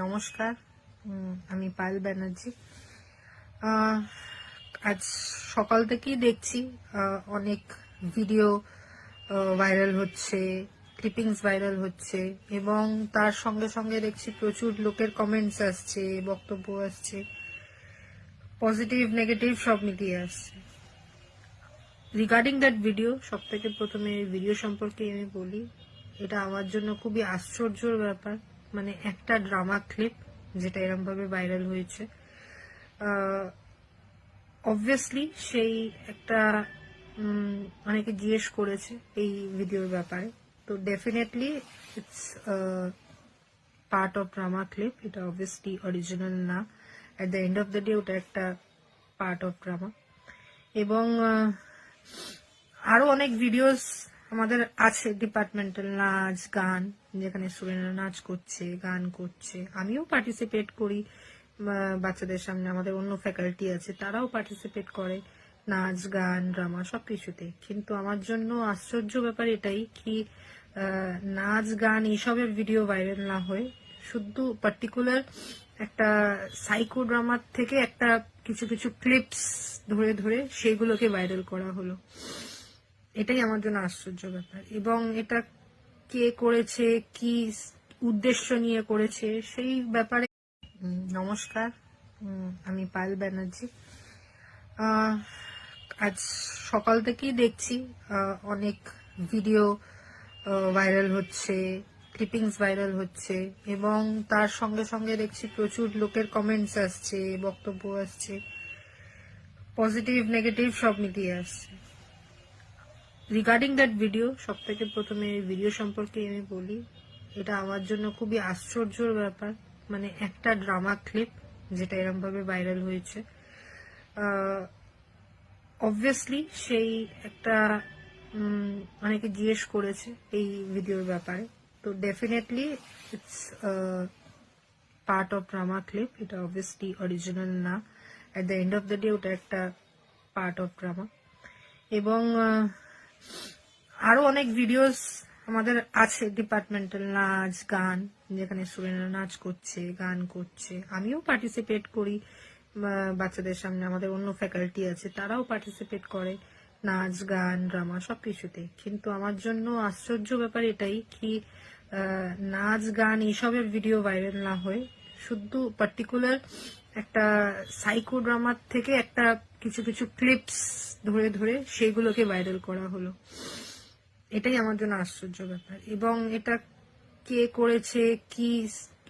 নমস্কার। আমি পায়েল ব্যানার্জি। আজ সকাল থেকেই দেখছি অনেক ভিডিও ভাইরাল হচ্ছে, ক্লিপিংস ভাইরাল হচ্ছে, এবং তার সঙ্গে সঙ্গে দেখছি প্রচুর লোকের কমেন্টস আসছে, বক্তব্য আসছে, পজিটিভ নেগেটিভ সব মিলিয়ে আসছে। রিগার্ডিং দ্যাট ভিডিও, সব থেকে প্রথমে ভিডিও সম্পর্কে আমি বলি, এটা আমার জন্য খুবই আশ্চর্যের ব্যাপার। মানে একটা ড্রামা ক্লিপ যেটা এরকম ভাবে ভাইরাল হয়েছে, অবভিয়াসলি সেই একটা অনেকে জিজ্ঞেস করেছে এই ভিডিওর ব্যাপারে। তো definitely it's part of drama clip, এটা অবভিয়াসলি অরিজিনাল না। At the end of the day ওটা একটা পার্ট অফ ড্রামা। এবং আরো অনেক ভিডিওস আমাদের আছে, ডিপার্টমেন্টাল নাচ গান, যেখানে স্টুডেন্টরা নাচ করছে, গান করছে, আমিও পার্টিসিপেট করি বাচ্চাদের সামনে। আমাদের অন্য ফ্যাকাল্টি আছে, তারাও পার্টিসিপেট করে নাচ গান ড্রামা সবকিছুতে। কিন্তু আমার জন্য আশ্চর্য ব্যাপার এটাই কি, নাচ গান এইসবের ভিডিও ভাইরাল না হয়ে শুধু পার্টিকুলার একটা সাইকো ড্রামার থেকে একটা কিছু কিছু ক্লিপস ধরে ধরে সেগুলোকে ভাইরাল করা হলো। এটাই আমার জন্য আশ্চর্য ব্যাপার। এবং এটা কে করেছে, কি উদ্দেশ্য নিয়ে করেছে সেই ব্যাপারে। নমস্কার। আমি পায়েল ব্যানার্জি। আজ সকাল থেকেই দেখছি অনেক ভিডিও ভাইরাল হচ্ছে, ক্লিপিংস ভাইরাল হচ্ছে, এবং তার সঙ্গে সঙ্গে দেখছি প্রচুর লোকের কমেন্টস আসছে, বক্তব্য আসছে, পজিটিভ নেগেটিভ সব মিলিয়ে আসছে। রিগার্ডিং দ্যাট ভিডিও, সব থেকে প্রথমে ভিডিও সম্পর্কে আমি বলি, এটা আমার জন্য খুবই আশ্চর্যের ব্যাপার। মানে একটা ড্রামা ক্লিপ যেটা এরকম ভাবে ভাইরাল হয়েছে, অবভিয়াসলি সেই একটা অনেকে জিজ্ঞেস করেছে এই ভিডিওর ব্যাপারে। তো definitely it's part of drama clip, এটা অবভিয়াসলি অরিজিনাল না। At the end of the day ওটা একটা পার্ট অফ ড্রামা। এবং আরো অনেক ভিডিওস আমাদের আছে, ডিপার্টমেন্টাল নাচ গান, যেখানে স্টুডেন্টরা নাচ করছে, গান করছে, আমিও পার্টিসিপেট করি বাচ্চাদের সামনে। আমাদের অন্য ফ্যাকাল্টি আছে, তারাও পার্টিসিপেট করে নাচ গান ড্রামা সবকিছুতে। কিন্তু আমার জন্য আশ্চর্য ব্যাপার এটাই কি, নাচ গান এইসবের ভিডিও ভাইরাল না হয়ে শুধু পার্টিকুলার একটা সাইকো ড্রামার থেকে একটা কিছু কিছু ক্লিপস ধরে ধরে সেগুলোকে ভাইরাল করা হলো। এটাই আমার জন্য আশ্চর্য ব্যাপার। এবং এটা কে করেছে, কি